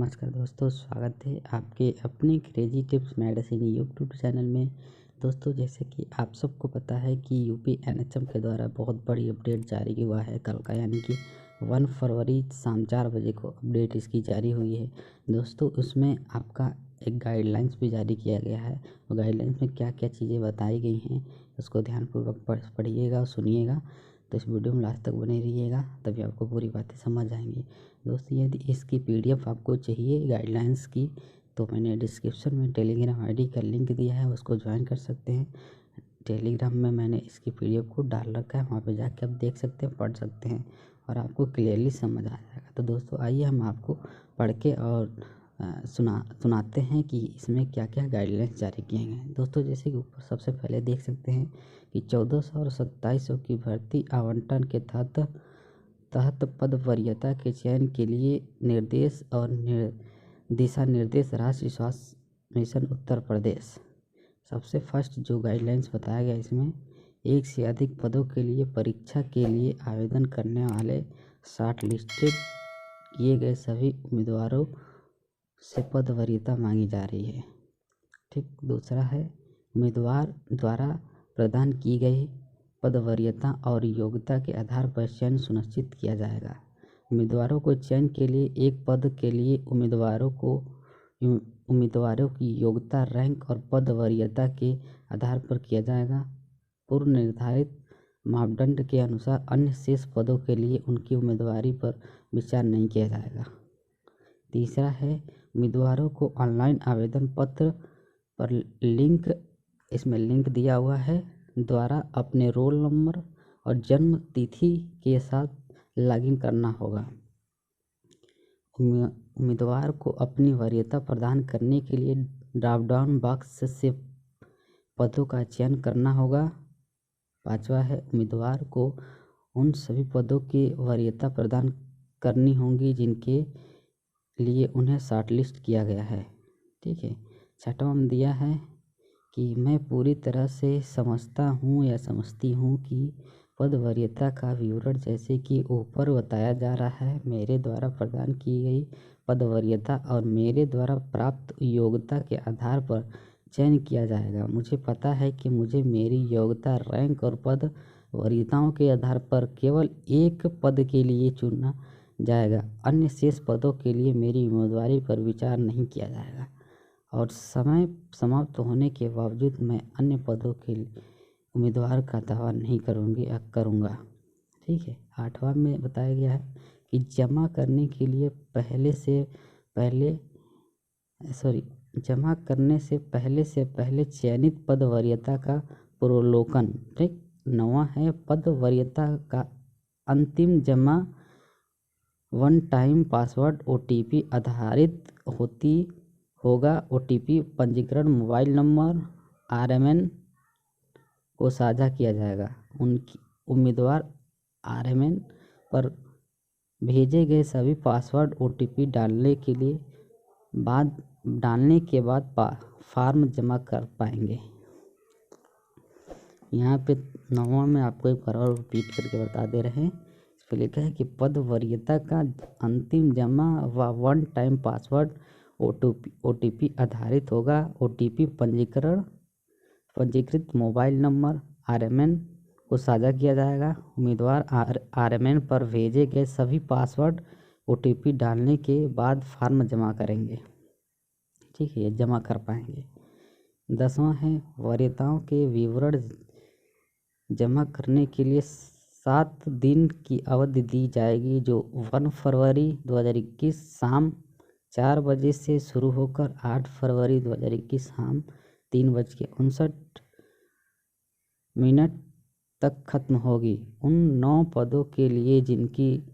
नमस्कार दोस्तों, स्वागत है आपके अपने crazy tips medicine YouTube channel में। दोस्तों, जैसे कि आप सबको पता है कि यूपी एनएचएम के द्वारा बहुत बड़ी अपडेट जारी हुआ है कल का, यानी कि 1 फरवरी शाम 4 बजे को अपडेट इसकी जारी हुई है। दोस्तों, उसमें आपका एक गाइडलाइंस भी जारी किया गया है। और गाइडलाइंस में क्या क्या चीज़ें बताई गई हैं उसको ध्यानपूर्वक पढ़िएगा और सुनिएगा। तो इस वीडियो में लास्ट तक बने रहिएगा, तभी आपको पूरी बातें समझ आएंगी। दोस्तों, यदि इसकी पीडीएफ आपको चाहिए गाइडलाइंस की, तो मैंने डिस्क्रिप्शन में टेलीग्राम आईडी का लिंक दिया है, उसको ज्वाइन कर सकते हैं। टेलीग्राम में मैंने इसकी पीडीएफ को डाल रखा है, वहाँ पे जाके आप देख सकते हैं, पढ़ सकते हैं और आपको क्लियरली समझ आ जाएगा। तो दोस्तों, आइए हम आपको पढ़ के और सुनाते हैं कि इसमें क्या क्या गाइडलाइंस जारी किए गए हैं। दोस्तों, जैसे कि ऊपर सबसे पहले देख सकते हैं कि 1400 और 2700 की भर्ती आवंटन के तहत पद वरीयता के चयन के लिए निर्देश और दिशा निर्देश राष्ट्रीय स्वास्थ्य मिशन उत्तर प्रदेश। सबसे फर्स्ट जो गाइडलाइंस बताया गया, इसमें एक से अधिक पदों के लिए परीक्षा के लिए आवेदन करने वाले शॉर्ट लिस्टेड किए गए सभी उम्मीदवारों से पद वरीयता मांगी जा रही है। ठीक, दूसरा है उम्मीदवार द्वारा प्रदान की गई पद वरीयता और योग्यता के आधार पर चयन सुनिश्चित किया जाएगा। उम्मीदवारों को चयन के लिए एक पद के लिए उम्मीदवारों की योग्यता, रैंक और पद वरीयता के आधार पर किया जाएगा। पूर्व निर्धारित मापदंड के अनुसार अन्य शेष पदों के लिए उनकी उम्मीदवारी पर विचार नहीं किया जाएगा। तीसरा है उम्मीदवारों को ऑनलाइन आवेदन पत्र पर इसमें लिंक दिया हुआ है द्वारा अपने रोल नंबर और जन्म तिथि के साथ लॉगिन करना होगा। उम्मीदवार को अपनी वरीयता प्रदान करने के लिए ड्रॉप डाउन बॉक्स से पदों का चयन करना होगा। पांचवा है उम्मीदवार को उन सभी पदों की वरीयता प्रदान करनी होगी जिनके लिए उन्हें शॉर्टलिस्ट किया गया है। ठीक है। छठवां में दिया है कि मैं पूरी तरह से समझता हूँ या समझती हूँ कि पद वरीयता का विवरण जैसे कि ऊपर बताया जा रहा है, मेरे द्वारा प्रदान की गई पद वरीयता और मेरे द्वारा प्राप्त योग्यता के आधार पर चयन किया जाएगा। मुझे पता है कि मुझे मेरी योग्यता, रैंक और पद वरीयताओं के आधार पर केवल एक पद के लिए चुना जाएगा। अन्य शेष पदों के लिए मेरी उम्मीदवारी पर विचार नहीं किया जाएगा और समय समाप्त होने के बावजूद मैं अन्य पदों के उम्मीदवार का दावा नहीं करूँगा। ठीक है। आठवां में बताया गया है कि जमा करने से पहले चयनित पद वरीयता का पुनर्लोकन। ठीक। नौवां है पद वरीयता का अंतिम जमा वन टाइम पासवर्ड OTP आधारित होगा। OTP पंजीकरण मोबाइल नंबर RMN को साझा किया जाएगा। उनकी उम्मीदवार RMN पर भेजे गए सभी पासवर्ड OTP डालने के बाद फॉर्म जमा कर पाएंगे। यहाँ पे 9वां में आपको एक बार और रिपीट करके बता दे रहे हैं। इस पर लिखा है कि पद वरीयता का अंतिम जमा व वन टाइम पासवर्ड OTP आधारित होगा। OTP पंजीकृत मोबाइल नंबर RMN को साझा किया जाएगा। उम्मीदवार RMN पर भेजे गए सभी पासवर्ड OTP डालने के बाद फॉर्म जमा करेंगे। ठीक है, ये जमा कर पाएंगे। 10वां है वरीयताओं के विवरण जमा करने के लिए 7 दिन की अवधि दी जाएगी, जो 1 फरवरी 2021 शाम 4 बजे से शुरू होकर 8 फरवरी 2021 शाम 3:59 तक खत्म होगी। उन 9 पदों के लिए जिनकी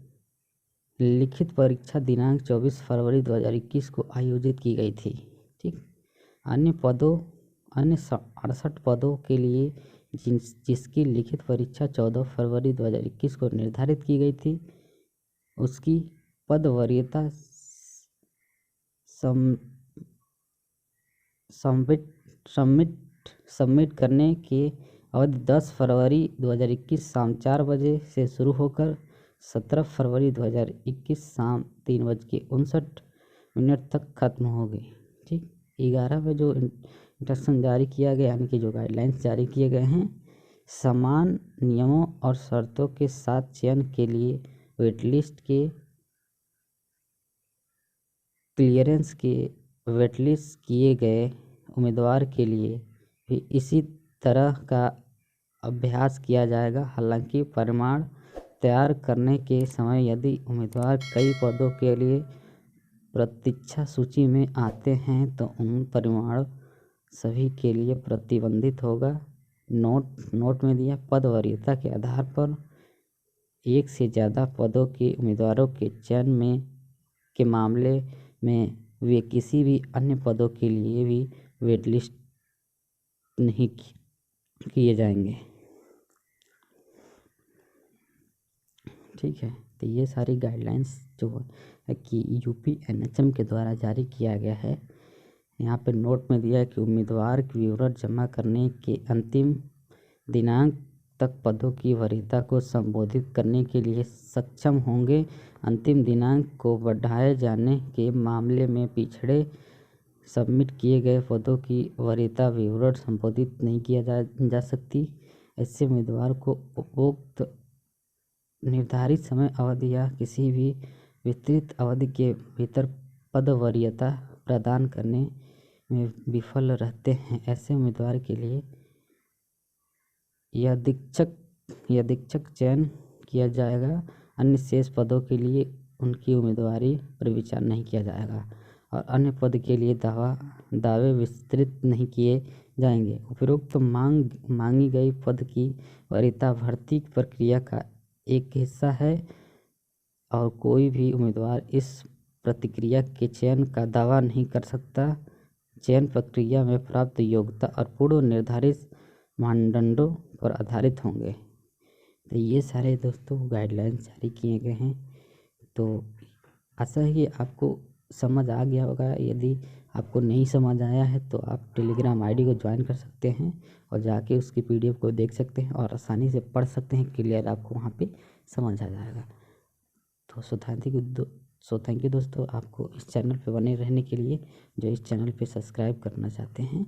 लिखित परीक्षा दिनांक 24 फरवरी 2021 को आयोजित की गई थी। ठीक। अन्य 68 पदों के लिए जिसकी लिखित परीक्षा 14 फरवरी 2021 को निर्धारित की गई थी, उसकी पद वरीयता सबमिट करने की अवधि 10 फरवरी 2021 शाम 4 बजे से शुरू होकर 17 फरवरी 2021 शाम 3:59 मिनट तक ख़त्म होगी। ठीक, 11 में जो इंस्ट्रक्शन जारी किया गया यानी कि जो गाइडलाइंस जारी किए गए हैं, समान नियमों और शर्तों के साथ चयन के लिए वेटलिस्ट के क्लियरेंस के वेटलिस्ट किए गए उम्मीदवार के लिए भी इसी तरह का अभ्यास किया जाएगा। हालांकि परिणाम तैयार करने के समय यदि उम्मीदवार कई पदों के लिए प्रतीक्षा सूची में आते हैं तो उन परिणाम सभी के लिए प्रतिबंधित होगा। नोट में दिया, पद वरीयता के आधार पर एक से ज़्यादा पदों के उम्मीदवारों के चयन के मामले में वे किसी भी अन्य पदों के लिए भी वेटलिस्ट नहीं किए जाएंगे। ठीक है, तो ये सारी गाइडलाइंस जो है कि यूपी एनएचएम के द्वारा जारी किया गया है। यहाँ पे नोट में दिया है कि उम्मीदवार के विवरण जमा करने के अंतिम दिनांक तक पदों की वरीयता को संबोधित करने के लिए सक्षम होंगे। अंतिम दिनांक को बढ़ाए जाने के मामले में पिछड़े सबमिट किए गए पदों की वरीयता विवरण संबोधित नहीं किया जा सकती। ऐसे उम्मीदवार को उपरोक्त निर्धारित समय अवधि या किसी भी विस्तृत अवधि के भीतर पद वरीयता प्रदान करने में विफल रहते हैं, ऐसे उम्मीदवार के लिए यदीक्षक चयन किया जाएगा। अन्य शेष पदों के लिए उनकी उम्मीदवारी पर विचार नहीं किया जाएगा और अन्य पद के लिए दावे विस्तृत नहीं किए जाएंगे। उपरोक्त मांगी गई पद की वरीयता भर्ती प्रक्रिया का एक हिस्सा है और कोई भी उम्मीदवार इस प्रक्रिया के चयन का दावा नहीं कर सकता। चयन प्रक्रिया में प्राप्त योग्यता और पूर्व निर्धारित मानदंडों पर आधारित होंगे। तो ये सारे दोस्तों गाइडलाइंस जारी किए गए हैं। तो आशा है कि आपको समझ आ गया होगा। यदि आपको नहीं समझ आया है तो आप टेलीग्राम आईडी को ज्वाइन कर सकते हैं और जाके उसकी पीडीएफ को देख सकते हैं और आसानी से पढ़ सकते हैं। क्लियर आपको वहाँ पे समझ आ जाएगा। तो थैंक यू दोस्तों, आपको इस चैनल पे बने रहने के लिए, जो इस चैनल पे सब्सक्राइब करना चाहते हैं